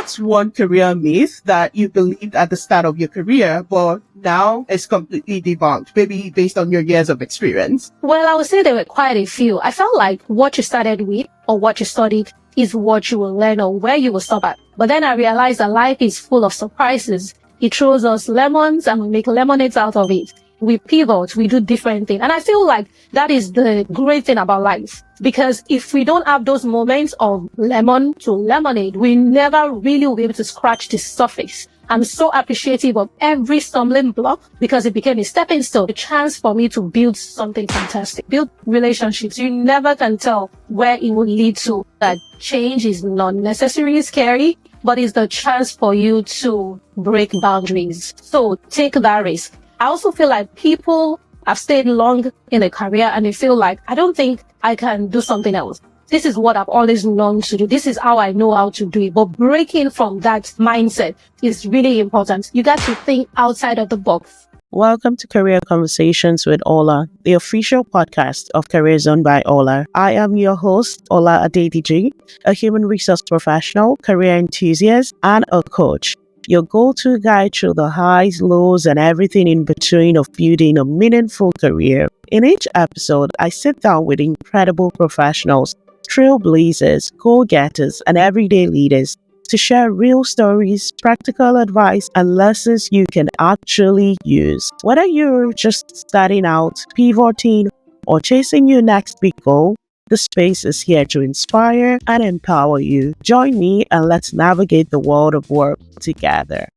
what's one career myth that you believed at the start of your career, but now it's completely debunked, maybe based on your years of experience? Well, I would say there were quite a few. I felt like what you started with or what you studied is what you will learn or where you will stop at. But then I realized that life is full of surprises. It throws us lemons and we make lemonades out of it. We pivot, we do different things. And I feel like that is the great thing about life. Because if we don't have those moments of lemon to lemonade, we never really will be able to scratch the surface. I'm so appreciative of every stumbling block because it became a stepping stone, a chance for me to build something fantastic, build relationships. You never can tell where it will lead to. That change is not necessarily scary, but it's the chance for you to break boundaries. So take that risk. I also feel like people have stayed long in a career and they feel like, I don't think I can do something else. This is what I've always known to do. This is how I know how to do it. But breaking from that mindset is really important. You got to think outside of the box. Welcome to Career Conversations with Ola, the official podcast of Career Zone by Ola. I am your host, Tola Adeolu-Balogun, a human resource professional, career enthusiast, and a coach. Your go-to guide through the highs, lows, and everything in between of building a meaningful career. In each episode, I sit down with incredible professionals, trailblazers, go-getters, and everyday leaders to share real stories, practical advice, and lessons you can actually use. Whether you're just starting out, pivoting, or chasing your next big goal, the space is here to inspire and empower you. Join me and let's navigate the world of work together.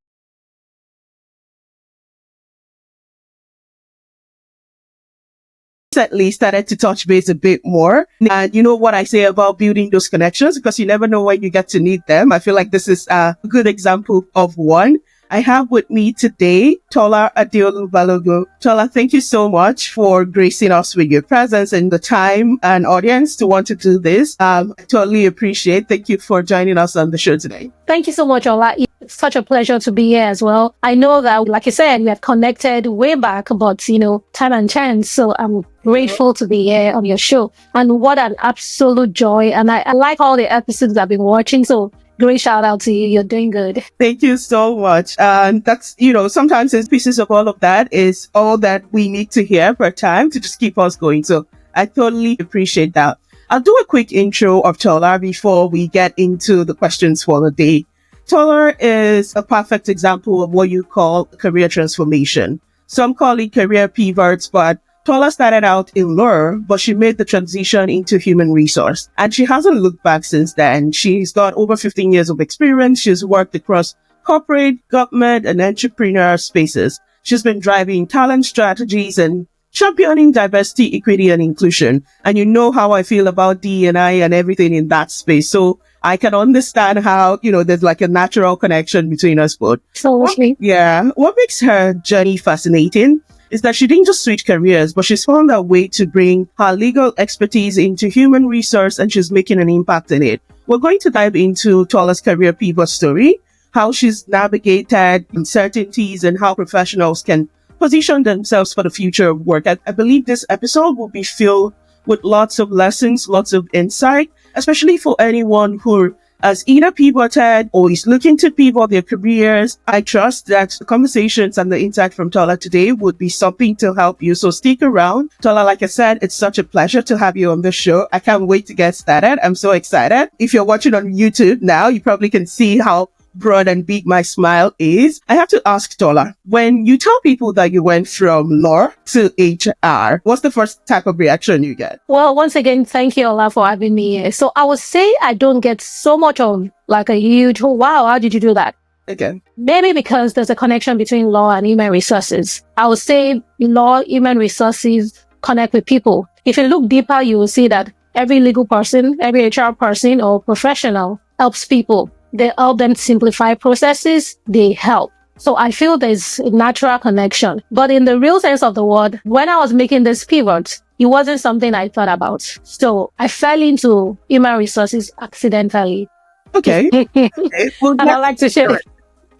Recently started to touch base a bit more. And you know what I say about building those connections, because you never know when you get to need them. I feel like this is a good example of one. I have with me today, Tola Adeolu-Balogun. Tola, thank you so much for gracing us with your presence and the time and audience to want to do this. I totally appreciate. Thank you for joining us on the show today. Thank you so much, Ola. It's such a pleasure to be here as well. I know that, like you said, we have connected way back, but, time and chance. So I'm grateful to be here on your show. And what an absolute joy. And I like all the episodes I've been watching. So great shout out to you. You're doing good. Thank you so much. And that's, sometimes it's pieces of all of that is all that we need to hear per time to just keep us going. So I totally appreciate that. I'll do a quick intro of Tola before we get into the questions for the day. Tola is a perfect example of what you call career transformation. Some call it career pivots, but Tola started out in law, but she made the transition into human resource. And she hasn't looked back since then. She's got over 15 years of experience. She's worked across corporate, government, and entrepreneur spaces. She's been driving talent strategies and championing diversity, equity, and inclusion. And you know how I feel about D&I and everything in that space. So I can understand how, there's like a natural connection between us both. Absolutely. Yeah. What makes her journey fascinating is that she didn't just switch careers, but she's found a way to bring her legal expertise into human resource, and she's making an impact in it. We're going to dive into Tola's career pivot story, how she's navigated uncertainties, and how professionals can position themselves for the future of work. I believe this episode will be filled with lots of lessons, lots of insight, especially for anyone who has either pivoted or is looking to pivot their careers. I trust that the conversations and the insight from Tola today would be something to help you. So stick around. Tola, like I said, it's such a pleasure to have you on the show. I can't wait to get started. I'm so excited. If you're watching on YouTube now, you probably can see how broad and big my smile is. I have to ask Tola, when you tell people that you went from law to HR, what's the first type of reaction you get? Well, once again, thank you, Ola, for having me here. So I would say I don't get so much of like a huge, oh, wow, how did you do that? Okay. Maybe because there's a connection between law and human resources. I would say law, human resources connect with people. If you look deeper, you will see that every legal person, every HR person or professional helps people. They help them simplify processes. They help. So I feel there's a natural connection. But in the real sense of the word, when I was making this pivot, it wasn't something I thought about. So I fell into human resources accidentally. Okay. And I like to share it.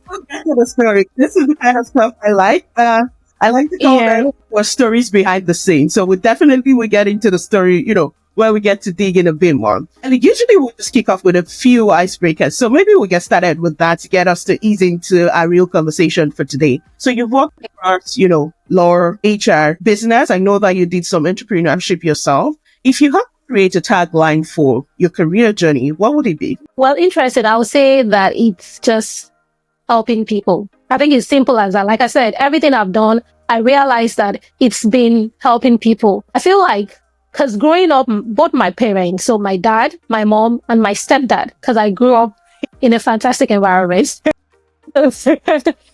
We'll get to the story. This is the kind of stuff I like. I like to call them stories behind the scenes. So we definitely will get into the story, where we get to dig in a bit more. And usually we'll just kick off with a few icebreakers. So maybe we'll get started with that to get us to ease into our real conversation for today. So you've worked across, law, HR, business. I know that you did some entrepreneurship yourself. If you had to create a tagline for your career journey, what would it be? Well, interested, I would say that it's just helping people. I think it's simple as that. Like I said, everything I've done, I realized that it's been helping people. I feel like, because growing up, both my parents, so my dad, my mom, and my stepdad, because I grew up in a fantastic environment.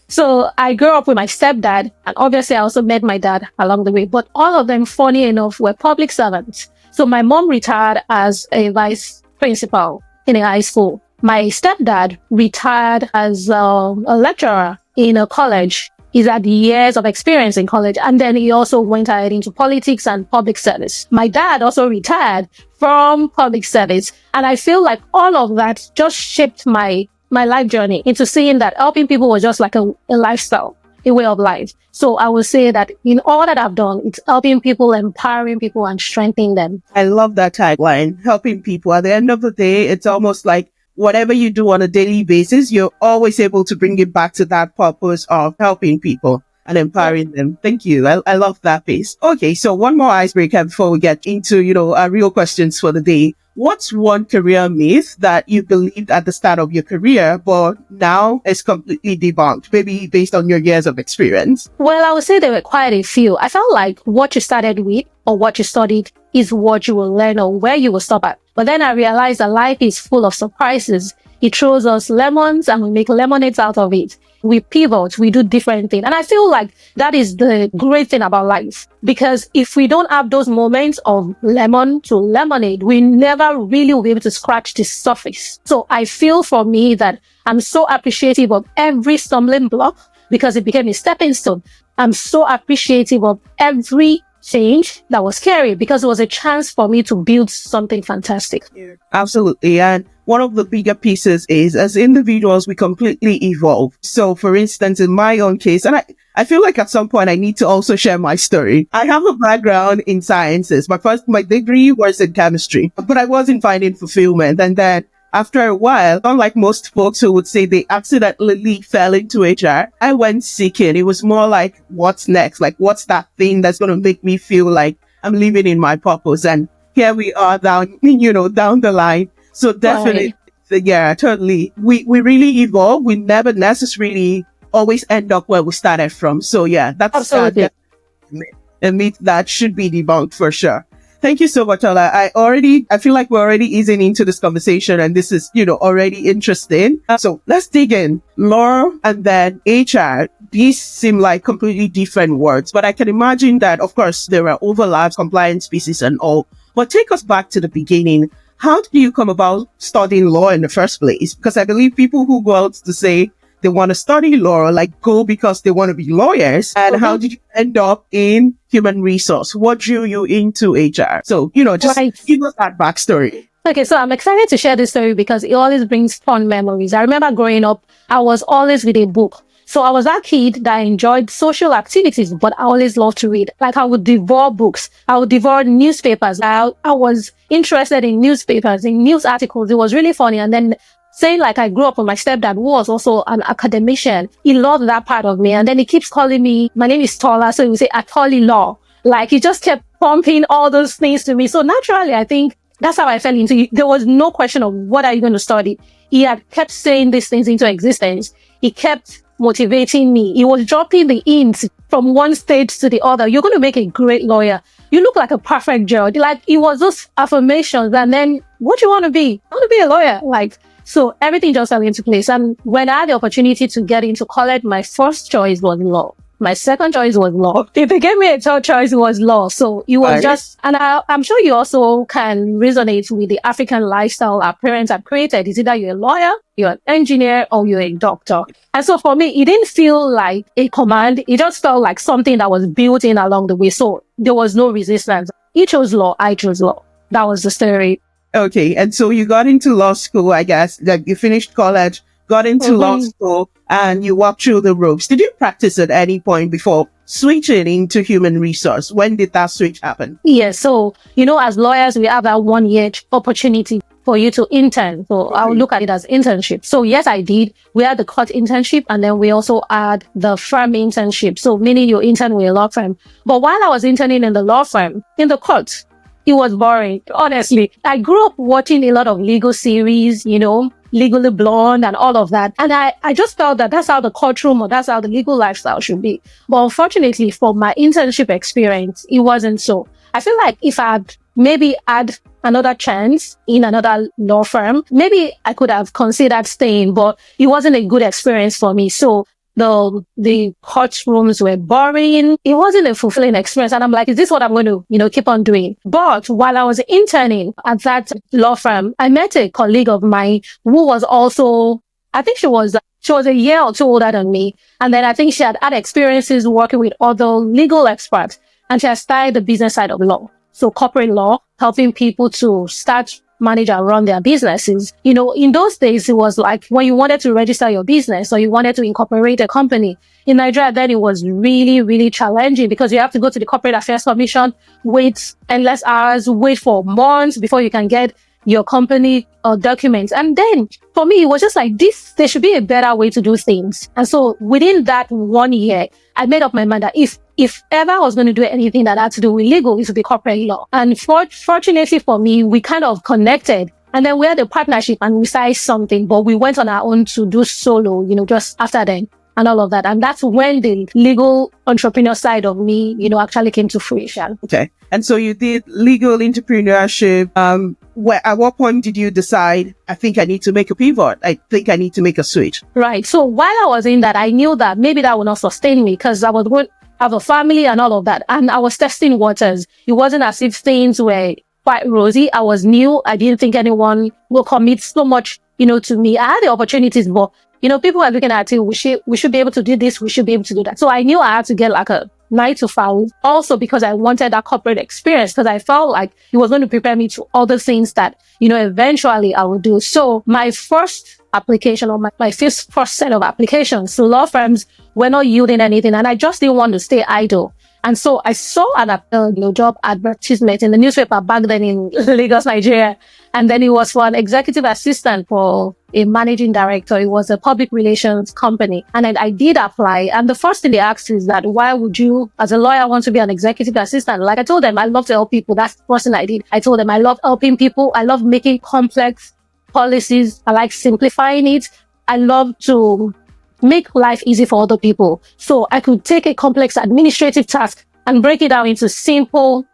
So I grew up with my stepdad, and obviously I also met my dad along the way. But all of them, funny enough, were public servants. So my mom retired as a vice principal in a high school. My stepdad retired as a lecturer in a college. He's had years of experience in college, and then he also went ahead into politics and public service. My dad also retired from public service, and I feel like all of that just shaped my life journey into seeing that helping people was just like a lifestyle, a way of life. So I would say that in all that I've done, it's helping people, empowering people, and strengthening them. I love that tagline, helping people. At the end of the day, it's almost like whatever you do on a daily basis, you're always able to bring it back to that purpose of helping people and empowering them. Thank you. I love that piece. Okay, so one more icebreaker before we get into, our real questions for the day. What's one career myth that you believed at the start of your career, but now is completely debunked, maybe based on your years of experience? Well, I would say there were quite a few. I felt like what you started with or what you studied is what you will learn or where you will stop at. But then I realized that life is full of surprises. It throws us lemons and we make lemonades out of it. We pivot, we do different things. And I feel like that is the great thing about life. Because if we don't have those moments of lemon to lemonade, we never really will be able to scratch the surface. So I feel for me that I'm so appreciative of every stumbling block because it became a stepping stone. I'm so appreciative of every change that was scary because it was a chance for me to build something fantastic. Yeah, absolutely. And one of the bigger pieces is as individuals, we completely evolve. So for instance, in my own case, and I feel like at some point I need to also share my story. I have a background in sciences. My degree was in chemistry, but I wasn't finding fulfillment. And then after a while, unlike most folks who would say they accidentally fell into HR, I went seeking. It was more like, what's next? Like, what's that thing that's going to make me feel like I'm living in my purpose? And here we are down the line. So definitely, right. Yeah, totally. We really evolve. We never necessarily always end up where we started from. So yeah, that's absolutely a myth that should be debunked for sure. Thank you so much, Tola. I feel like we're already easing into this conversation and this is, already interesting. So let's dig in. Law and then HR. These seem like completely different words, but I can imagine that, of course, there are overlaps, compliance pieces and all. But take us back to the beginning. How do you come about studying law in the first place? Because I believe people who go out to say they want to study law, go because they want to be lawyers. And how did you end up in human resource? What drew you into HR? So, just give us that backstory. Okay, so I'm excited to share this story because it always brings fun memories. I remember growing up, I was always with a book. So I was that kid that enjoyed social activities, but I always loved to read. Like I would devour books. I would devour newspapers. I was interested in newspapers, in news articles. It was really funny. And then saying like I grew up with my stepdad, who was also an academician. He loved that part of me. And then he keeps calling me, my name is Tola. So he would say, Atoli Law. Like he just kept pumping all those things to me. So naturally, I think that's how I fell into it. There was no question of what are you going to study. He had kept saying these things into existence. He kept motivating me. He was dropping the hints from one stage to the other. You're going to make a great lawyer. You look like a perfect judge. Like it was those affirmations. And then what you want to be? I want to be a lawyer. So everything just fell into place. And when I had the opportunity to get into college, my first choice was law. My second choice was law. If they gave me a third choice, it was law. So it was just, and I'm sure you also can resonate with the African lifestyle our parents have created. It's either you're a lawyer, you're an engineer, or you're a doctor. And so for me, it didn't feel like a command. It just felt like something that was built in along the way. So there was no resistance. He chose law. I chose law. That was the story. Okay. And so you got into law school, I guess, like you finished college, got into law school and you walked through the ropes. Did you practice at any point before switching into human resource? When did that switch happen? Yeah, so, as lawyers, we have that 1 year opportunity for you to intern. So I'll look at it as internship. So yes, I did. We had the court internship, and then we also had the firm internship. So meaning you intern with a law firm. But while I was interning in the law firm, in the court, it was boring. Honestly, I grew up watching a lot of legal series, Legally Blonde and all of that. And I just felt that that's how the courtroom or that's how the legal lifestyle should be. But unfortunately, for my internship experience, it wasn't so. I feel like if I had maybe had another chance in another law firm, maybe I could have considered staying, but it wasn't a good experience for me. So the courtrooms were boring. It wasn't a fulfilling experience. And I'm like, is this what I'm going to, keep on doing? But while I was interning at that law firm, I met a colleague of mine who was also, I think she was a year or two older than me. And then I think she had experiences working with other legal experts, and she had started the business side of law. So corporate law, helping people to start, manage and run their businesses. In those days, it was like when you wanted to register your business or you wanted to incorporate a company in Nigeria, then it was really, really challenging because you have to go to the Corporate Affairs Commission, wait endless hours, wait for months before you can get your company documents. And then for me, it was just like there should be a better way to do things. And so within that 1 year, I made up my mind that if ever I was going to do anything that had to do with legal, it would be corporate law. And fortunately for me, we kind of connected. And then we had a partnership and we started something, but we went on our own to do solo, just after then and all of that. And that's when the legal entrepreneur side of me, actually came to fruition. Okay. And so you did legal entrepreneurship. At what point did you decide, I think I need to make a pivot? I think I need to make a switch. Right. So while I was in that, I knew that maybe that would not sustain me because I was going to have a family and all of that. And I was testing waters. It wasn't as if things were quite rosy. I was new. I didn't think anyone will commit so much, to me. I had the opportunities, but, people were looking at it. We should be able to do this. We should be able to do that. So I knew I had to get like a 9 to 5. Also because I wanted that corporate experience because I felt like it was going to prepare me to other things that, eventually I would do. So my first application or my first set of applications to law firms were not yielding anything. And I just didn't want to stay idle. And so I saw an job advertisement in the newspaper back then in Lagos, Nigeria. And then it was for an executive assistant for a managing director. It was a public relations company. And I did apply. And the first thing they asked is that, why would you, as a lawyer, want to be an executive assistant? Like I told them, I love to help people. That's the first thing I did. I told them I love helping people. I love making complex policies. I like simplifying it. I love to make life easy for other people. So I could take a complex administrative task and break it down into simple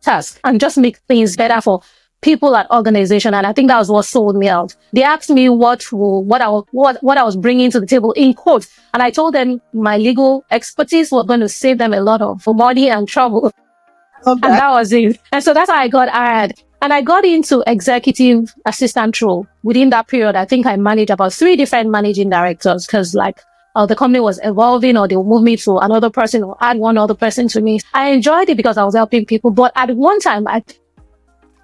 tasks and just make things better for people at organization. And I think that was what sold me out. They asked me what I was bringing to the table in quotes. And I told them my legal expertise was going to save them a lot of money and trouble. And that was it. And so that's how I got hired. And I got into executive assistant role. Within that period, I think I managed about 3 different managing directors because the company was evolving, or they would move me to another person or add one other person to me. I enjoyed it because I was helping people. But at one time, I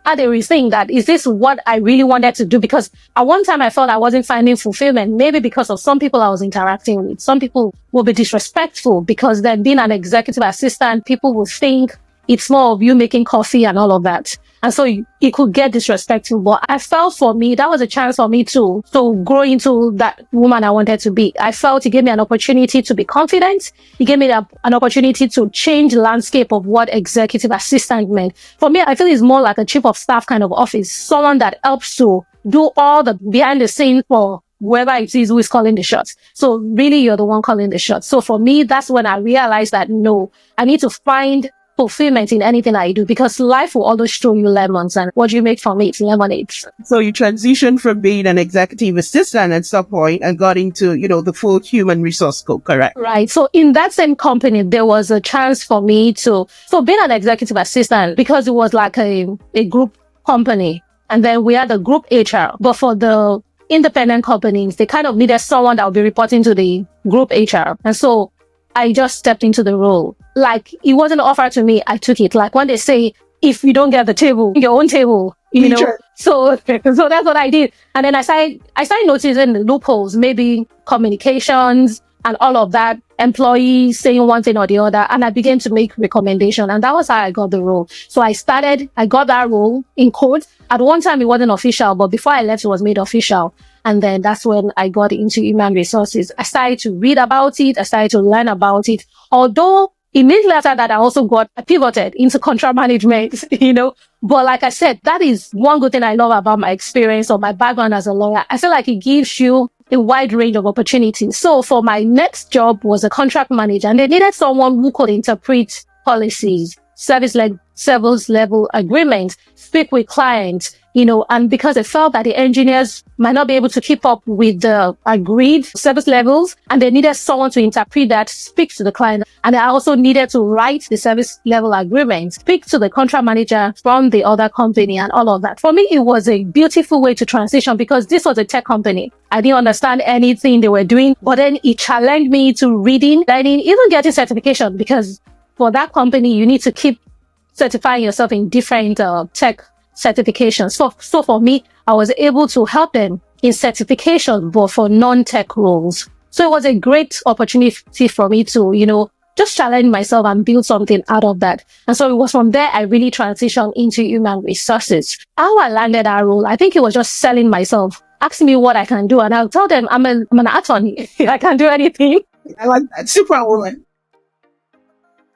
had a rethink that, is this what I really wanted to do? Because at one time I felt I wasn't finding fulfillment, maybe because of some people I was interacting with. Some people will be disrespectful because then being an executive assistant, people will think it's more of you making coffee and all of that. And so it could get disrespectful. But I felt for me, that was a chance for me to grow into that woman I wanted to be. I felt it gave me an opportunity to be confident. It gave me an opportunity to change the landscape of what executive assistant meant. For me, I feel it's more like a chief of staff kind of office. Someone that helps to do all the behind the scenes for whoever it is who is calling the shots. So really, you're the one calling the shots. So for me, that's when I realized that no, I need to find fulfillment in anything I do, because life will always throw you lemons, and what you make from it is lemonade. So you transitioned from being an executive assistant at some point and got into, the full human resource scope, correct? Right. So in that same company, there was a chance for me to, being an executive assistant, because it was like a group company, and then we had a group HR, but for the independent companies, they kind of needed someone that would be reporting to the group HR. And so I just stepped into the role. Like, it wasn't offered to me, I took it. Like when they say, if you don't get the table, your own table, Sure. So that's what I did. And then I started noticing the loopholes, maybe communications, and all of that, employees saying one thing or the other, and I began to make recommendation, and that was how I got the role. So I got that role in court. At one time, it wasn't official, but before I left, it was made official. And then that's when I got into human resources. I started to read about it. I started to learn about it. Although immediately after that, I pivoted into contract management, But like I said, that is one good thing I love about my experience or my background as a lawyer. I feel like it gives you a wide range of opportunities. So for my next job was a contract manager, and they needed someone who could interpret policies, service level agreements, speak with clients, and because they felt that the engineers might not be able to keep up with the agreed service levels, and they needed someone to interpret that, speak to the client. And I also needed to write the service level agreement, speak to the contract manager from the other company and all of that. For me, it was a beautiful way to transition because this was a tech company. I didn't understand anything they were doing, but then it challenged me to reading, learning, even getting certification, because for that company, you need to keep certifying yourself in different tech certifications. So for me, I was able to help them in certification, but for non-tech roles. So it was a great opportunity for me to, just challenge myself and build something out of that. And so it was from there I really transitioned into human resources. How I landed that role, I think it was just selling myself. Asking me what I can do, and I'll tell them I'm an attorney. I can do anything. I like that. Superwoman.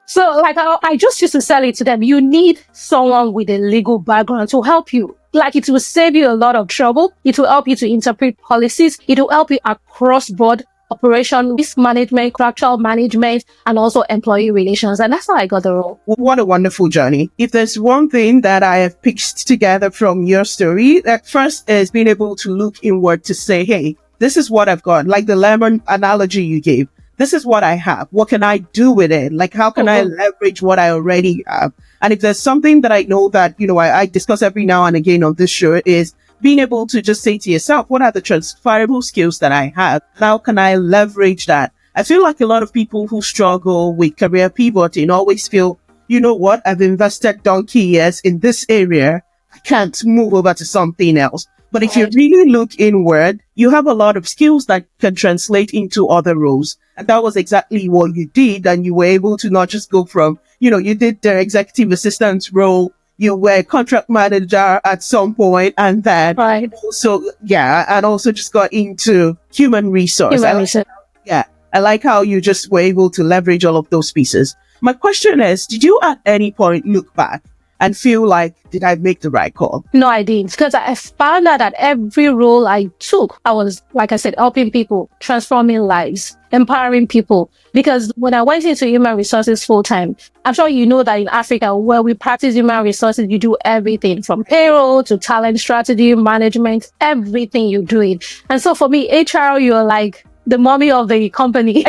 So I just used to sell it to them. You need someone with a legal background to help you. It will save you a lot of trouble. It will help you to interpret policies. It will help you across board operation, risk management, contractual management, and also employee relations. And that's how I got the role. What a wonderful journey. If there's one thing that I have pieced together from your story, that first is being able to look inward to say, hey, this is what I've got. Like the lemon analogy you gave. This is what I have. What can I do with it? How can I leverage what I already have? And if there's something that I know that, I discuss every now and again on this show is being able to just say to yourself, what are the transferable skills that I have? How can I leverage that? I feel like a lot of people who struggle with career pivoting always feel, you know what? I've invested donkey years in this area. I can't move over to something else. But if you really look inward, you have a lot of skills that can translate into other roles. And that was exactly what you did. And you were able to not just go from, you did the executive assistant role, you were a contract manager at some point, and then also just got into human resource. I like how you just were able to leverage all of those pieces. My question is, did you at any point look back and feel like, did I make the right call? No, I didn't. Because I found out that every role I took, I was, like I said, helping people, transforming lives, empowering people. Because when I went into human resources full time, I'm sure you know that in Africa, where we practice human resources, you do everything from payroll to talent strategy, management, everything you do it. And so for me, HR, you're like the mommy of the company.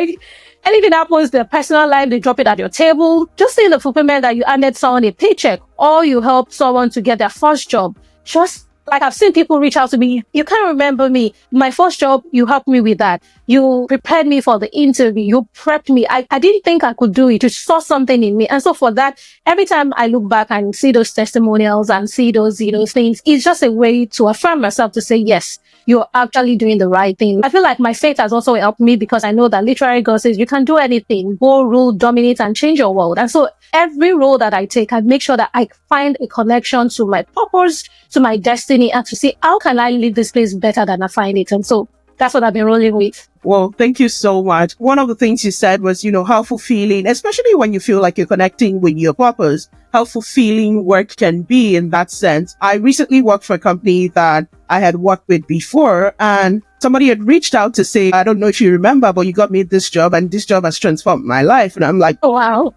Anything happens, their personal life, they drop it at your table. Just seeing the fulfillment that you handed someone a paycheck or you help someone to get their first job. Just like I've seen people reach out to me. You can't remember me. My first job, you helped me with that. You prepared me for the interview. You prepped me. I didn't think I could do it. You saw something in me. And so for that, every time I look back and see those testimonials and see those, things, it's just a way to affirm myself to say, yes, you're actually doing the right thing. I feel like my faith has also helped me because I know that literary God says you can do anything, go, rule, dominate, and change your world. And so every role that I take, I make sure that I find a connection to my purpose, to my destiny, and to see how can I leave this place better than I find it. And so that's what I've been rolling with. Well, thank you so much. One of the things you said was, how fulfilling, especially when you feel like you're connecting with your purpose, how fulfilling work can be in that sense. I recently worked for a company that I had worked with before, and somebody had reached out to say, I don't know if you remember, but you got me this job and this job has transformed my life. And I'm like, oh, wow.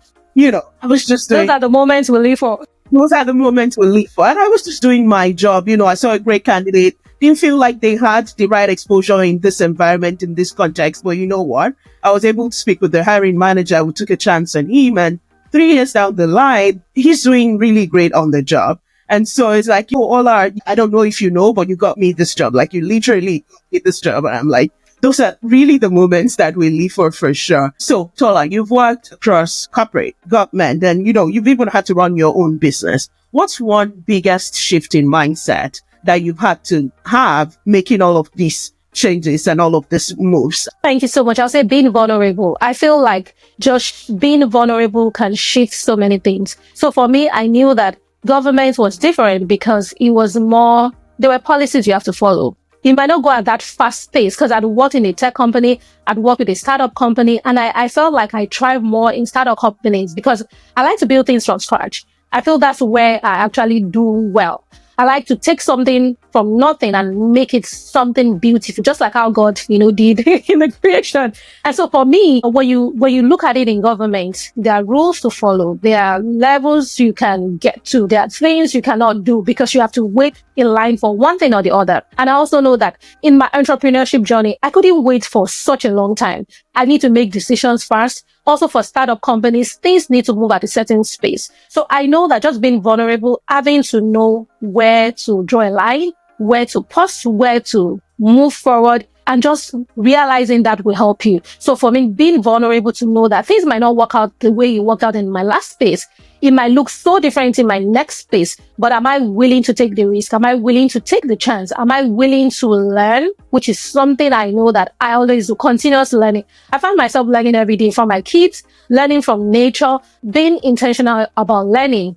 I was just doing. Those are the moments we live for. Those are the moments we live for. And I was just doing my job. I saw a great candidate. Didn't feel like they had the right exposure in this environment, in this context. But you know what? I was able to speak with the hiring manager who took a chance on him. And 3 years down the line, he's doing really great on the job. And so it's like, Ola, I don't know if you know, but you got me this job. Like you literally did this job. And I'm like, those are really the moments that we live for sure. So Tola, you've worked across corporate, government, and you've even had to run your own business. What's one biggest shift in mindset that you've had to have making all of these changes and all of these moves? Thank you so much. I'll say being vulnerable. I feel like just being vulnerable can shift so many things. So for me, I knew that government was different because it was more, there were policies you have to follow. You might not go at that fast pace because I'd worked in a tech company, I'd worked with a startup company, and I felt like I thrive more in startup companies because I like to build things from scratch. I feel that's where I actually do well. I like to take something from nothing and make it something beautiful, just like how God, did in the creation. And so for me, when you look at it in government, there are rules to follow. There are levels you can get to. There are things you cannot do because you have to wait in line for one thing or the other. And I also know that in my entrepreneurship journey, I couldn't wait for such a long time. I need to make decisions fast. Also for startup companies, things need to move at a certain space. So I know that just being vulnerable, having to know where to draw a line, where to pause, where to move forward, and just realizing that will help you. So for me, being vulnerable to know that things might not work out the way it worked out in my last space. It might look so different in my next space, but am I willing to take the risk? Am I willing to take the chance? Am I willing to learn? Which is something I know that I always do, continuous learning. I find myself learning every day from my kids, learning from nature, being intentional about learning,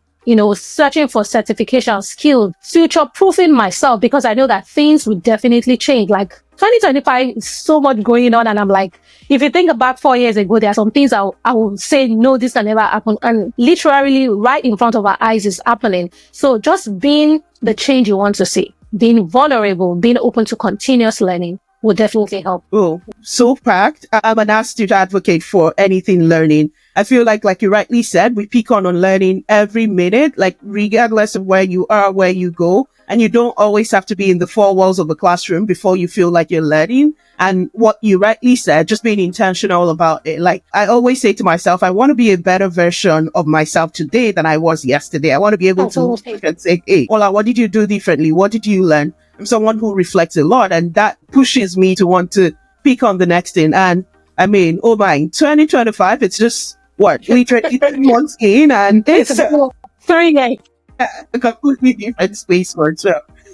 searching for certification, skills, future-proofing myself because I know that things will definitely change. Like 2025 is so much going on and I'm like, if you think about 4 years ago, there are some things I will say, no, this can never happen. And literally right in front of our eyes is happening. So just being the change you want to see, being vulnerable, being open to continuous learning will definitely help. Oh, so packed. I'm an astute advocate for anything learning. I feel like you rightly said, we pick on learning every minute, like regardless of where you are, where you go. And you don't always have to be in the four walls of the classroom before you feel like you're learning. And what you rightly said, just being intentional about it. Like I always say to myself, I want to be a better version of myself today than I was yesterday. I want to be able to look and say, hey, Ola, what did you do differently? What did you learn? I'm someone who reflects a lot and that pushes me to want to pick on the next thing. And I mean, 2025, it's just literally 3 months in and it's 3 days. A completely different space for it.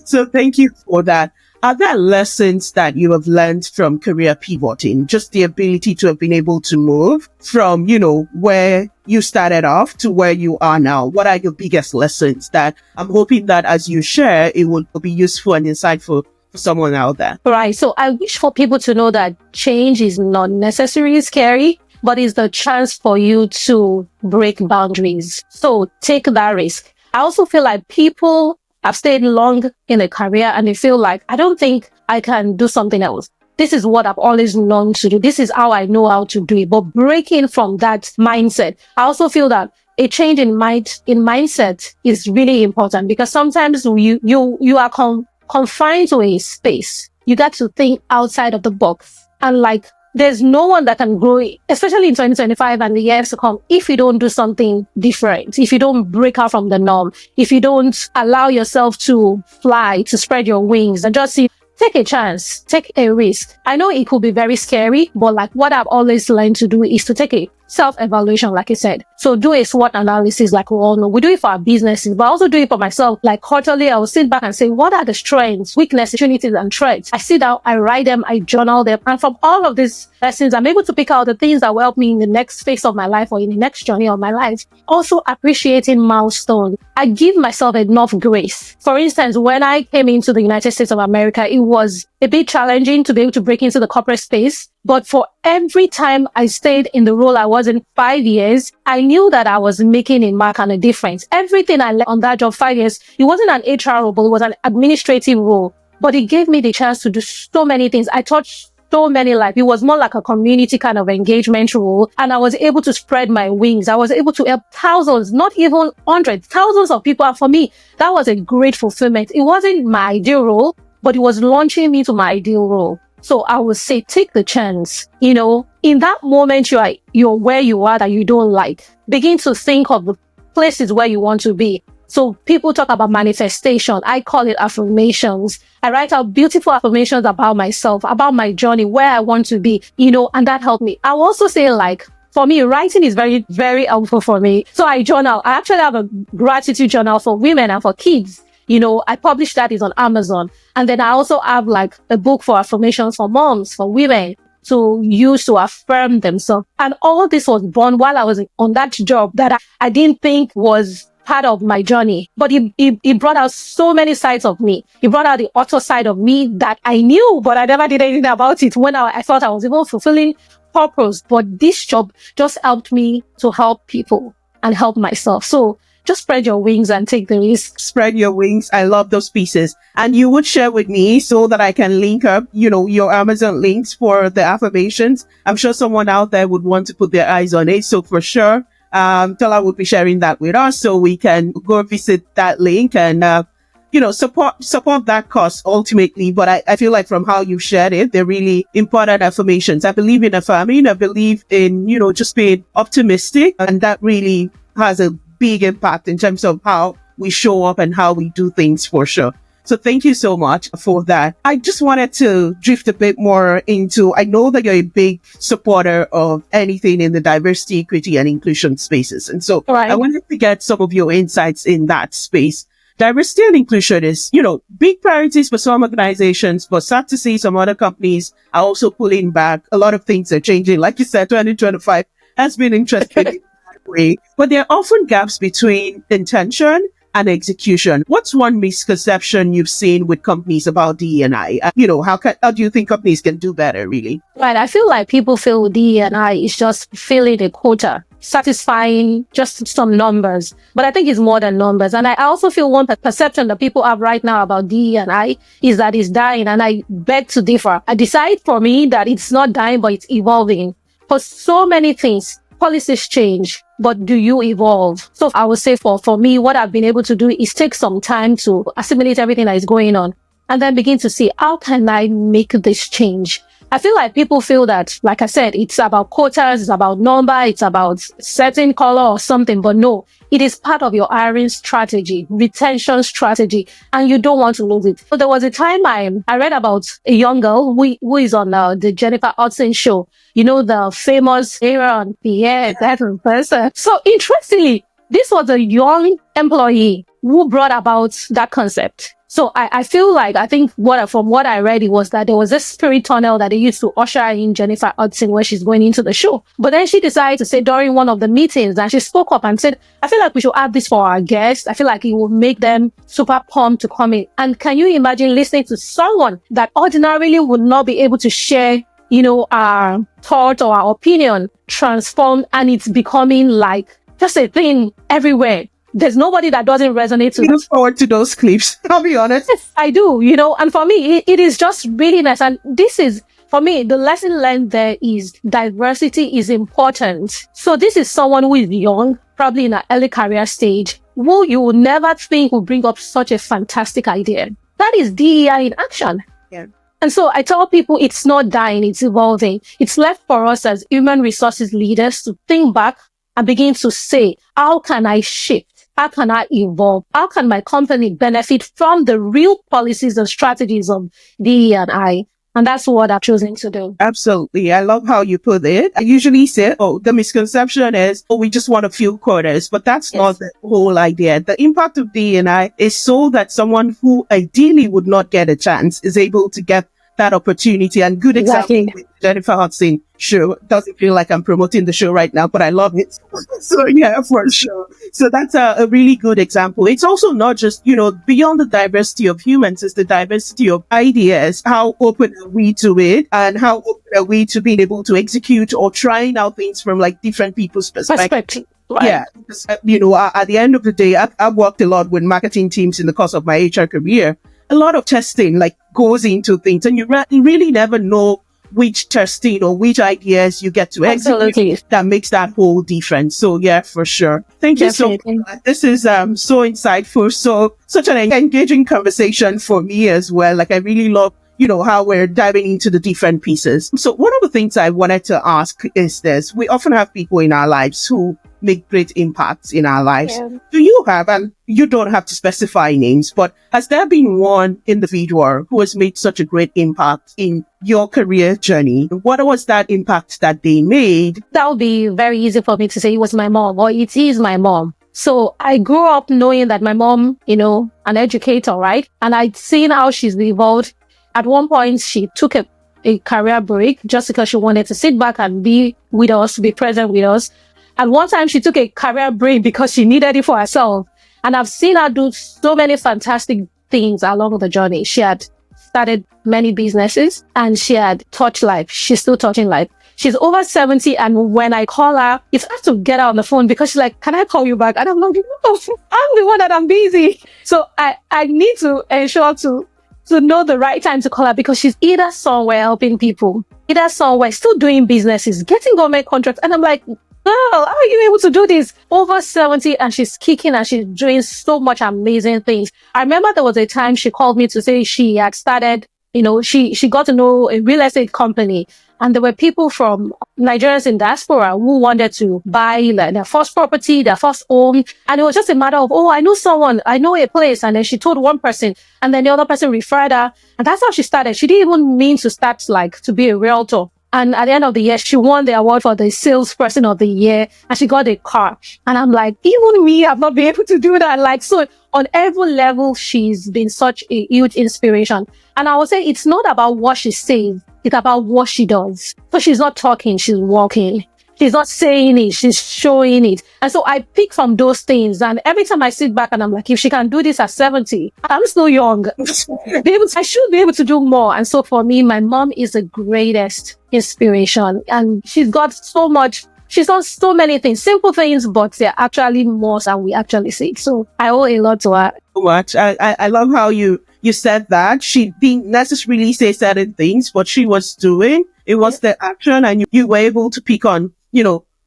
So thank you for that. Are there lessons that you have learned from career pivoting? Just the ability to have been able to move from, where you started off to where you are now. What are your biggest lessons that I'm hoping that as you share, it will be useful and insightful for someone out there? Right. So I wish for people to know that change is not necessarily scary, but it's the chance for you to break boundaries. So take that risk. I also feel like people have stayed long in a career and they feel like, I don't think I can do something else. This is what I've always longed to do. This is how I know how to do it. But breaking from that mindset, I also feel that a change in mindset is really important because sometimes you are confined to a space. You got to think outside of the box and there's no one that can grow, especially in 2025 and the years to come, if you don't do something different, if you don't break out from the norm, if you don't allow yourself to fly, to spread your wings and just take a chance, take a risk. I know it could be very scary, but what I've always learned to do is to take a self-evaluation, like I said. So do a SWOT analysis, like we all know. We do it for our businesses, but I also do it for myself. Like quarterly, I will sit back and say, what are the strengths, weaknesses, opportunities, and threats? I sit down, I write them, I journal them. And from all of these lessons, I'm able to pick out the things that will help me in the next phase of my life or in the next journey of my life. Also appreciating milestones. I give myself enough grace. For instance, when I came into the United States of America, it was a bit challenging to be able to break into the corporate space. But for every time I stayed in the role I was in 5 years, I knew that I was making a mark and a difference. Everything I learned on that job 5 years, it wasn't an HR role, but it was an administrative role. But it gave me the chance to do so many things. I touched so many lives. It was more like a community kind of engagement role. And I was able to spread my wings. I was able to help thousands, not even hundreds, thousands of people. And for me, that was a great fulfillment. It wasn't my ideal role, but it was launching me to my ideal role. So I would say, take the chance. In that moment you're where you are that you don't like. Begin to think of the places where you want to be. So people talk about manifestation. I call it affirmations. I write out beautiful affirmations about myself, about my journey, where I want to be, and that helped me. I will also say for me, writing is very, very helpful for me. So I journal. I actually have a gratitude journal for women and for kids. I published that is on Amazon. And then I also have like a book for affirmations for moms, for women to use to affirm themselves. And all this was born while I was on that job that I didn't think was part of my journey. But it brought out so many sides of me. It brought out the author side of me that I knew, but I never did anything about it when I thought I was even fulfilling purpose. But this job just helped me to help people and help myself. So just spread your wings and take the risk. Spread your wings. I love those pieces. And you would share with me so that I can link up, your Amazon links for the affirmations. I'm sure someone out there would want to put their eyes on it. So for sure, Tola would be sharing that with us so we can go visit that link and, support that cause ultimately. But I feel like from how you shared it, they're really important affirmations. I believe in affirming. I believe in, just being optimistic, and that really has a big impact in terms of how we show up and how we do things for sure. So thank you so much for that. I just wanted to drift a bit more into, I know that you're a big supporter of anything in the diversity, equity, and inclusion spaces. And so Right. I wanted to get some of your insights in that space. Diversity and inclusion is, big priorities for some organizations, but sad to see some other companies are also pulling back. A lot of things are changing. Like you said, 2025 has been interesting in that way, but there are often gaps between intention and execution. What's one misconception you've seen with companies about DE&I? How do you think companies can do better, really? Right. I feel like people feel DE&I is just filling a quota, satisfying just some numbers. But I think it's more than numbers. And I also feel one perception that people have right now about DE&I is that it's dying. And I beg to differ. I decide for me that it's not dying, but it's evolving. For so many things, policies change, but do you evolve? So I would say for me, what I've been able to do is take some time to assimilate everything that is going on and then begin to see, how can I make this change? I feel like people feel that, like I said, it's about quotas, it's about number, it's about certain color or something, but no, it is part of your hiring strategy, retention strategy, and you don't want to lose it. So there was a time I read about a young girl who is on the Jennifer Hudson show, the famous Aaron Pierre, that person. So interestingly, this was a young employee who brought about that concept. So I feel like, I think from what I read, it was that there was this spirit tunnel that they used to usher in Jennifer Hudson when she's going into the show. But then she decided to say during one of the meetings, and she spoke up and said, I feel like we should add this for our guests. I feel like it will make them super pumped to come in. And can you imagine listening to someone that ordinarily would not be able to share, our thought or our opinion transformed, and it's becoming like just a thing everywhere. There's nobody that doesn't resonate with. I look forward to those clips. I'll be honest. Yes, I do, and for me, it is just really nice. And this is, for me, the lesson learned there is diversity is important. So this is someone who is young, probably in an early career stage, who you would never think would bring up such a fantastic idea. That is DEI in action. Yeah. And so I tell people it's not dying, it's evolving. It's left for us as human resources leaders to think back and begin to say, how can I shift? How can I evolve? How can my company benefit from the real policies and strategies of DE&I? And that's what I've chosen to do. Absolutely. I love how you put it. I usually say, the misconception is, we just want a few quarters, but that's not the whole idea. The impact of DE&I is so that someone who ideally would not get a chance is able to get that opportunity. And good example with Jennifer Hudson show. Doesn't feel like I'm promoting the show right now, but I love it. So yeah, for sure. So that's a really good example. It's also not just, beyond the diversity of humans, it's the diversity of ideas. How open are we to it? And how open are we to being able to execute or trying out things from like different people's perspective? Right. Yeah, because, at the end of the day, I've worked a lot with marketing teams in the course of my HR career. A lot of testing goes into things, and you really never know which testing or which ideas you get to execute that makes that whole difference. So yeah, for sure. Thank you so much. This is so insightful. So such an engaging conversation for me as well. I really love how we're diving into the different pieces. So one of the things I wanted to ask is this. We often have people in our lives who make great impacts in our lives. Yeah. Do you have, and you don't have to specify names, but has there been one individual who has made such a great impact in your career journey? What was that impact that they made? That would be very easy for me to say it was my mom, or it is my mom. So I grew up knowing that my mom, an educator, right? And I'd seen how she's evolved. At one point, she took a career break just because she wanted to sit back and be with us, be present with us. At one time, she took a career break because she needed it for herself. And I've seen her do so many fantastic things along the journey. She had started many businesses and she had touched life. She's still touching life. She's over 70, and when I call her, it's hard to get her on the phone because she's like, can I call you back? And I'm like, no, I'm the one that I'm busy. So I need to ensure to know the right time to call her because she's either somewhere helping people, either somewhere still doing businesses, getting government contracts. And I'm like, girl, how are you able to do this? Over 70 and she's kicking and she's doing so much amazing things. I remember there was a time she called me to say she had started, she got to know a real estate company. And there were people from Nigerians in diaspora who wanted to buy their first property, their first home. And it was just a matter of, I know someone, I know a place. And then she told one person and then the other person referred her. And that's how she started. She didn't even mean to start to be a realtor. And at the end of the year, she won the award for the salesperson of the year and she got a car. And I'm like, even me, I've not been able to do that. So on every level, she's been such a huge inspiration. And I would say it's not about what she says. It's about what she does. So she's not talking, she's walking. She's not saying it, she's showing it. And so I pick from those things. And every time I sit back and I'm like, if she can do this at 70, I'm still young. I should be able to do more. And so for me, my mom is the greatest inspiration. And she's got so much. She's done so many things, simple things, but they're actually more than we actually see. So I owe a lot to her. So much. I love how you said that. She didn't necessarily say certain things, but she was doing. It was the action and you were able to pick on,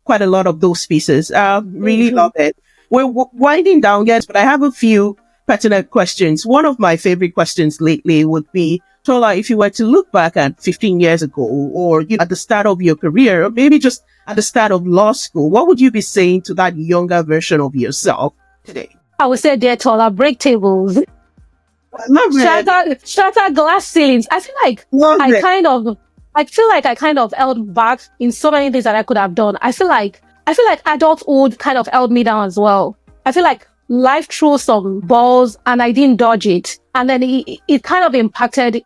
quite a lot of those pieces. Really love it. We're winding down, yes, but I have a few pertinent questions. One of my favorite questions lately would be, Tola, if you were to look back at 15 years ago or at the start of your career, or maybe just at the start of law school, what would you be saying to that younger version of yourself today? I would say, dear Tola, break tables. I love it. Shatter glass ceilings. I feel like I kind of held back in so many things that I could have done. I feel like adulthood kind of held me down as well. I feel like life threw some balls and I didn't dodge it. And then it kind of impacted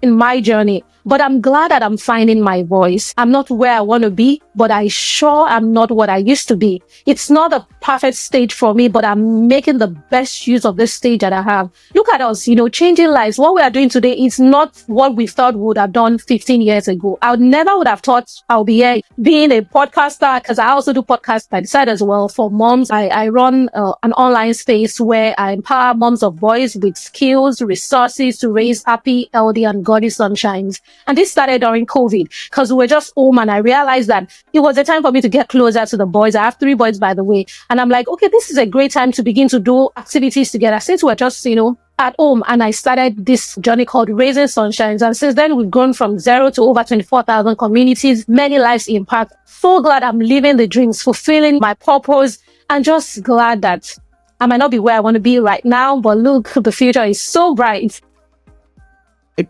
in my journey. But I'm glad that I'm finding my voice. I'm not where I want to be, but I sure am not what I used to be. It's not a perfect stage for me, but I'm making the best use of this stage that I have. Look at us, changing lives. What we are doing today is not what we thought we would have done 15 years ago. I never would have thought I'll be here being a podcaster, because I also do podcasts by the side as well for moms. I run an online space where I empower moms of boys with skills, resources to raise happy, healthy, and godly sunshines. And this started during COVID because we were just home and I realized that it was a time for me to get closer to the boys. I have 3 boys, by the way. And I'm like, okay, this is a great time to begin to do activities together since we're just, at home. And I started this journey called Raising Sunshines. And since then, we've grown from 0 to over 24,000 communities, many lives impact. So glad I'm living the dreams, fulfilling my purpose, and just glad that I might not be where I want to be right now, but look, the future is so bright.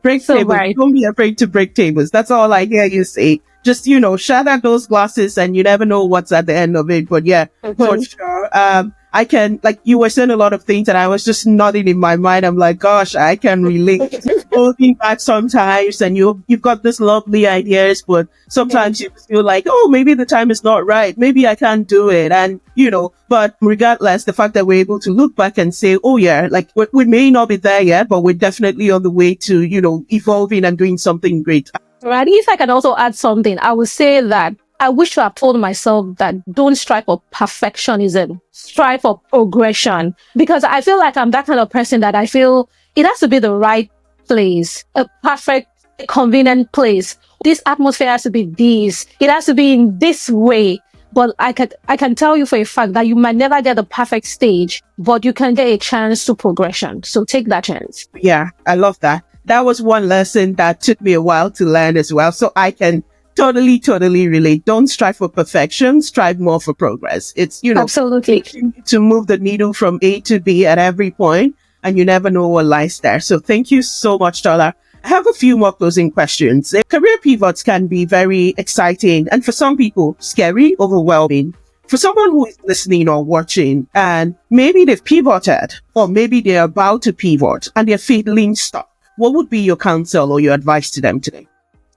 Break tables. Right. Don't be afraid to break tables. That's all I hear you say. Just, shatter those glasses and you never know what's at the end of it. But yeah, for sure. I can, you were saying a lot of things and I was just nodding in my mind. I'm like, gosh, I can relate. Looking back sometimes and you've got this lovely ideas, but sometimes you feel like, oh, maybe the time is not right. Maybe I can't do it. And, but regardless, the fact that we're able to look back and say, oh yeah, we may not be there yet, but we're definitely on the way to, evolving and doing something great. Right. If I can also add something, I would say that I wish to have told myself that don't strive for perfectionism, strive for progression, because I feel like I'm that kind of person that I feel it has to be the right place, a perfect, convenient place. This atmosphere has to be this. It has to be in this way. But I can tell you for a fact that you might never get the perfect stage, but you can get a chance to progression. So take that chance. Yeah, I love that. That was one lesson that took me a while to learn as well. So I can totally relate. Don't strive for perfection, strive more for progress. It's, absolutely to move the needle from A to B at every point, and you never know what lies there. So thank you so much, Tola. I have a few more closing questions. Career pivots can be very exciting and for some people scary, overwhelming. For someone who is listening or watching and maybe they've pivoted or maybe they're about to pivot and they're feeling stuck, what would be your counsel or your advice to them today?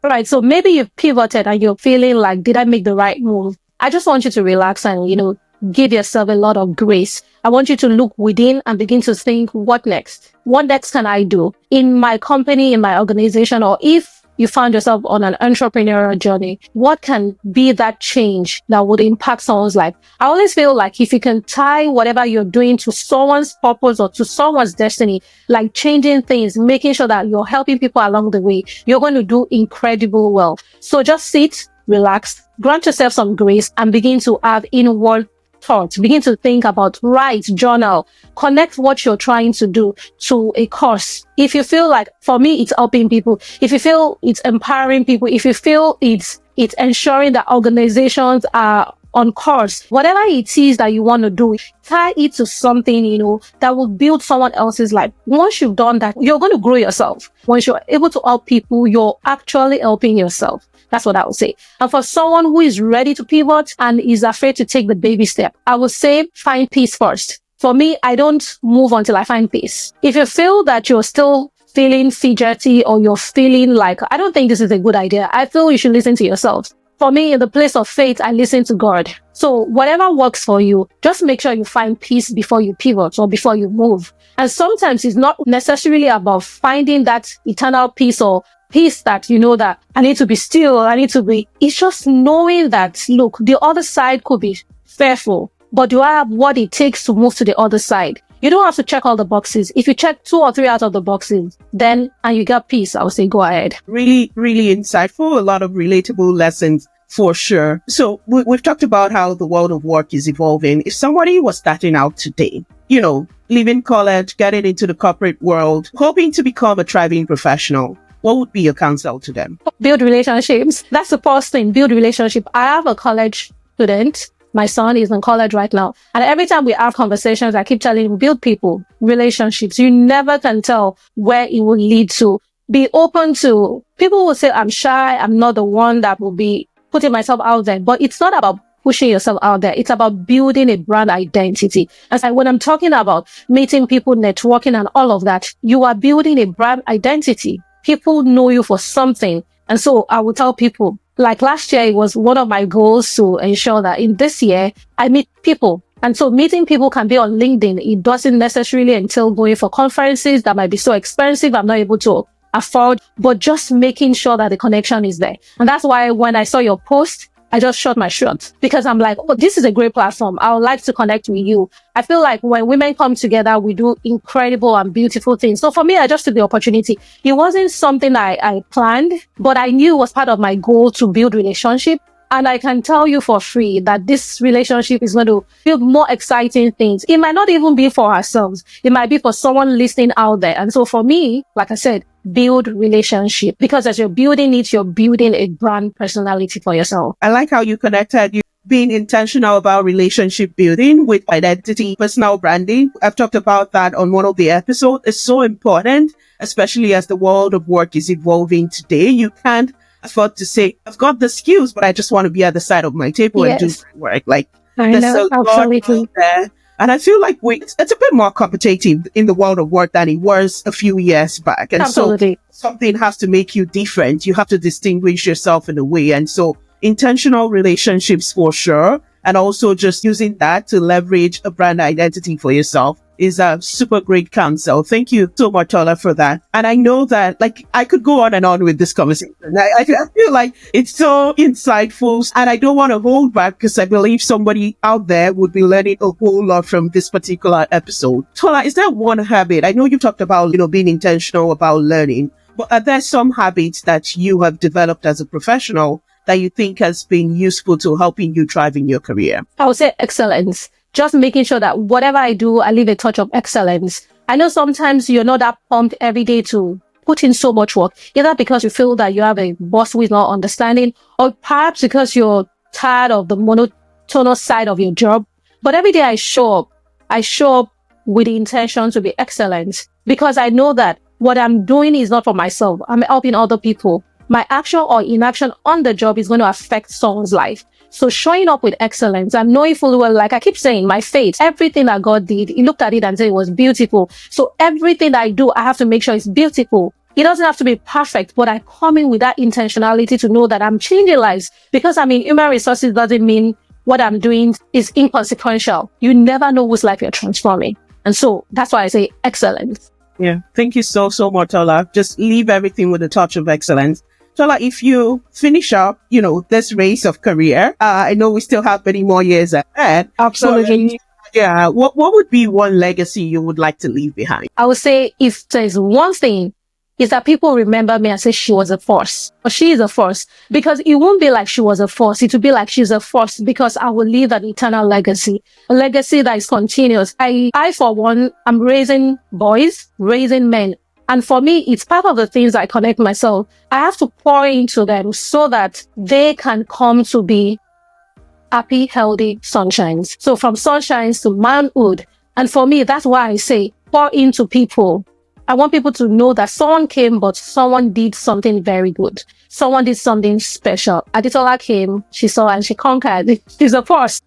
All right. So maybe you've pivoted and you're feeling like, did I make the right move? I just want you to relax and, give yourself a lot of grace. I want you to look within and begin to think, what next? What next can I do in my company, in my organization, or if you found yourself on an entrepreneurial journey, what can be that change that would impact someone's life? I always feel like if you can tie whatever you're doing to someone's purpose or to someone's destiny, like changing things, making sure that you're helping people along the way, you're going to do incredible well. So just sit, relax, grant yourself some grace and begin to have inward thoughts. Begin to think about, write, journal, connect what you're trying to do to a cause. If you feel like, for me, it's helping people. If you feel it's empowering people, if you feel it's ensuring that organizations are on course, whatever it is that you want to do, tie it to something, that will build someone else's life. Once you've done that, you're going to grow yourself. Once you're able to help people, you're actually helping yourself. That's what I would say. And for someone who is ready to pivot and is afraid to take the baby step, I would say find peace first. For me, I don't move until I find peace. If you feel that you're still feeling fidgety or you're feeling like, I don't think this is a good idea, I feel you should listen to yourself. For me, in the place of faith, I listen to God. So whatever works for you, just make sure you find peace before you pivot or before you move. And sometimes it's not necessarily about finding that eternal peace or peace that that I need to be still, it's just knowing that, look, the other side could be fearful, but do I have what it takes to move to the other side? You don't have to check all the boxes. If you check 2 or 3 out of the boxes, and you got peace, I would say go ahead. Really, really insightful. A lot of relatable lessons for sure. So we've talked about how the world of work is evolving. If somebody was starting out today, leaving college, getting into the corporate world, hoping to become a thriving professional, what would be your counsel to them? Build relationships. That's the first thing. Build relationship. I have a college student. My son is in college right now. And every time we have conversations, I keep telling him, build people, relationships. You never can tell where it will lead to. Be open to, people will say, I'm shy. I'm not the one that will be putting myself out there. But it's not about pushing yourself out there. It's about building a brand identity. And when I'm talking about meeting people, networking and all of that, you are building a brand identity. People know you for something. And so I will tell people, like last year, it was one of my goals to ensure that in this year, I meet people. And so meeting people can be on LinkedIn. It doesn't necessarily entail going for conferences that might be so expensive I'm not able to afford, but just making sure that the connection is there. And that's why when I saw your post, I just shot my shot because I'm like, oh, this is a great platform. I would like to connect with you. I feel like when women come together, we do incredible and beautiful things. So for me, I just took the opportunity. It wasn't something I planned, but I knew it was part of my goal to build relationship. And I can tell you for free that this relationship is going to build more exciting things. It might not even be for ourselves. It might be for someone listening out there. And so for me, like I said, build relationship, because as you're building it, you're building a brand personality for yourself. I like how you connected you being intentional about relationship building with identity, personal branding. I've talked about that on one of the episodes. It's so important, especially as the world of work is evolving today. You can't afford to say, I've got the skills, but I just want to be at the side of my table and do work. Like, there's a lot out there. And I feel like it's a bit more competitive in the world of work than it was a few years back. And so something has to make you different. You have to distinguish yourself in a way. And so intentional relationships for sure. And also just using that to leverage a brand identity for yourself is a super great counsel. Thank you so much, Tola, for that. And I know that, I could go on and on with this conversation. I feel like it's so insightful, and I don't want to hold back because I believe somebody out there would be learning a whole lot from this particular episode. Tola, is there one habit? I know you talked about, being intentional about learning, but are there some habits that you have developed as a professional that you think has been useful to helping you thrive in your career? I would say excellence. Just making sure that whatever I do, I leave a touch of excellence. I know sometimes you're not that pumped every day to put in so much work, either because you feel that you have a boss who is not understanding, or perhaps because you're tired of the monotonous side of your job. But every day I show up with the intention to be excellent, because I know that what I'm doing is not for myself. I'm helping other people. my action or inaction on the job is going to affect someone's life. So showing up with excellence and knowing fully well, like I keep saying, my faith, everything that God did, he looked at it and said it was beautiful. So everything that I do, I have to make sure it's beautiful. It doesn't have to be perfect, but I come in with that intentionality to know that I'm changing lives. Because I'm in human resources doesn't mean what I'm doing is inconsequential. You never know whose life you're transforming. And so that's why I say excellence. Yeah. Thank you so much, Tola. Just leave everything with a touch of excellence. Tola, if you finish up, this race of career, I know we still have many more years ahead. Absolutely. Yeah. What would be one legacy you would like to leave behind? I would say if there's one thing, is that people remember me and say she was a force, or she is a force, because it won't be like she was a force. It will be like she's a force, because I will leave an eternal legacy, a legacy that is continuous. I for one, I'm raising boys, raising men. And for me, it's part of the things I connect myself. I have to pour into them so that they can come to be happy, healthy sunshines. So from sunshines to manhood. And for me, that's why I say pour into people. I want people to know that someone came, but someone did something very good. Someone did something special. Adetola came, she saw, and she conquered. She's a force.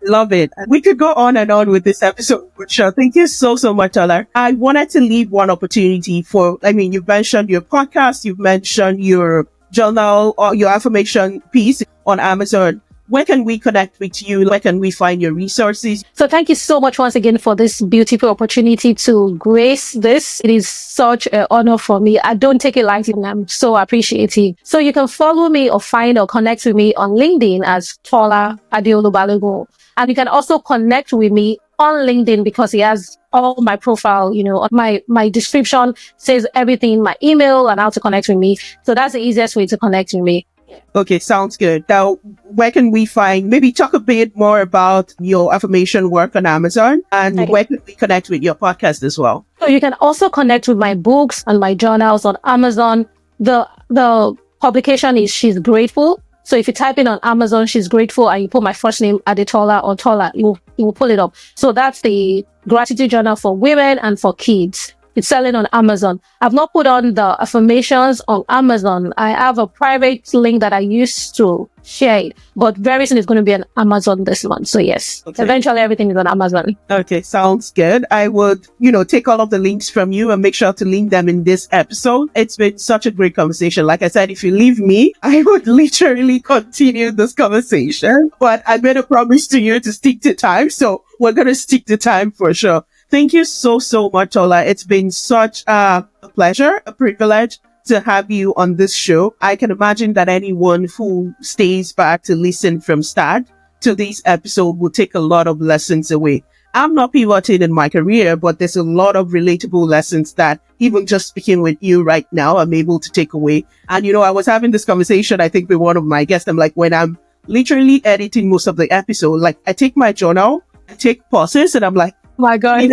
Love it. We could go on and on with this episode for sure. Thank you so much, Tola. I wanted to leave one opportunity you've mentioned your podcast, you've mentioned your journal or your affirmation piece on Amazon. Where can we connect with you? Where can we find your resources? So thank you so much once again for this beautiful opportunity to grace this. It is such an honor for me. I don't take it lightly, and I'm so appreciative. So you can follow me or find or connect with me on LinkedIn as Tola Adeolu-Balogun. And you can also connect with me on LinkedIn because he has all my profile, my description says everything, my email and how to connect with me. So that's the easiest way to connect with me. Okay, sounds good. Now, where can we maybe talk a bit more about your affirmation work on Amazon, and where can we connect with your podcast as well? So you can also connect with my books and my journals on Amazon. The publication is She's Grateful. So if you type in on Amazon, She's Grateful, and you put my first name, Adetola or Tola, it will pull it up. So that's the gratitude journal for women and for kids. It's selling on Amazon. I've not put on the affirmations on Amazon. I have a private link that I used to share it, but very soon it's going to be on Amazon this month. So yes, Eventually everything is on Amazon. Okay, sounds good. I would, take all of the links from you and make sure to link them in this episode. It's been such a great conversation. Like I said, if you leave me, I would literally continue this conversation, but I made a promise to you to stick to time. So we're going to stick to time for sure. Thank you so much, Tola. It's been such a pleasure, a privilege to have you on this show. I can imagine that anyone who stays back to listen from start to this episode will take a lot of lessons away. I'm not pivoting in my career, but there's a lot of relatable lessons that even just speaking with you right now, I'm able to take away. And, I was having this conversation, I think, with one of my guests. I'm like, when I'm literally editing most of the episode, like I take my journal, I take pauses, and I'm like, my God.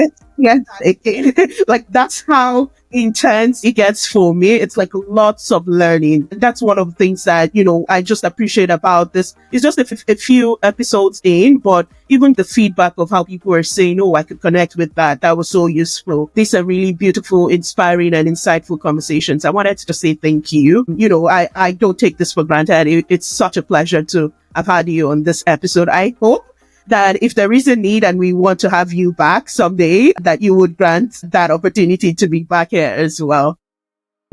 Like that's how intense it gets for me. It's like lots of learning. And that's one of the things that, I just appreciate about this. It's just a few episodes in, but even the feedback of how people are saying, oh, I could connect with that. That was so useful. These are really beautiful, inspiring and insightful conversations. I wanted to just say thank you. I don't take this for granted. It's such a pleasure to have had you on this episode. I hope that if there is a need and we want to have you back someday, that you would grant that opportunity to be back here as well.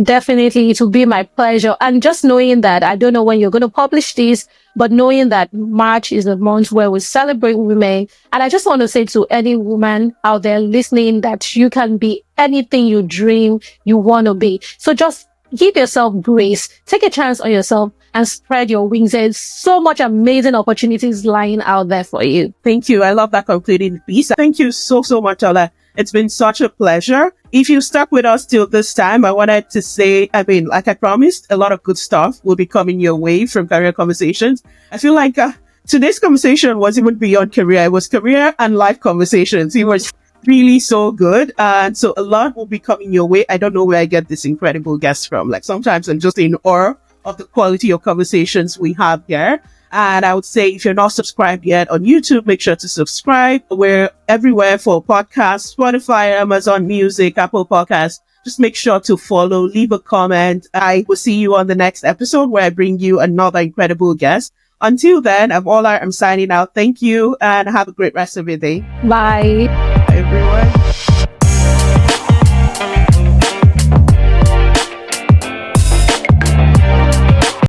Definitely, it will be my pleasure. And just knowing that, I don't know when you're going to publish this, but knowing that March is a month where we celebrate women. And I just want to say to any woman out there listening that you can be anything you dream you want to be. So just give yourself grace, take a chance on yourself and spread your wings. There's so much amazing opportunities lying out there for you. Thank you. I love that concluding piece. Thank you so much, Tola. It's been such a pleasure. If you stuck with us till this time, I wanted to say, like I promised, a lot of good stuff will be coming your way from Career Conversations. I feel like today's conversation was even beyond career. It was career and life conversations. It was really so good. And so a lot will be coming your way. I don't know where I get this incredible guests from. Like sometimes I'm just in awe of the quality of conversations we have here. And I would say if you're not subscribed yet on YouTube, make sure to subscribe. We're everywhere for podcasts, Spotify, Amazon Music, Apple Podcasts. Just make sure to follow, leave a comment. I will see you on the next episode where I bring you another incredible guest. Until then, I'm signing out. Thank you and have a great rest of your day. Bye.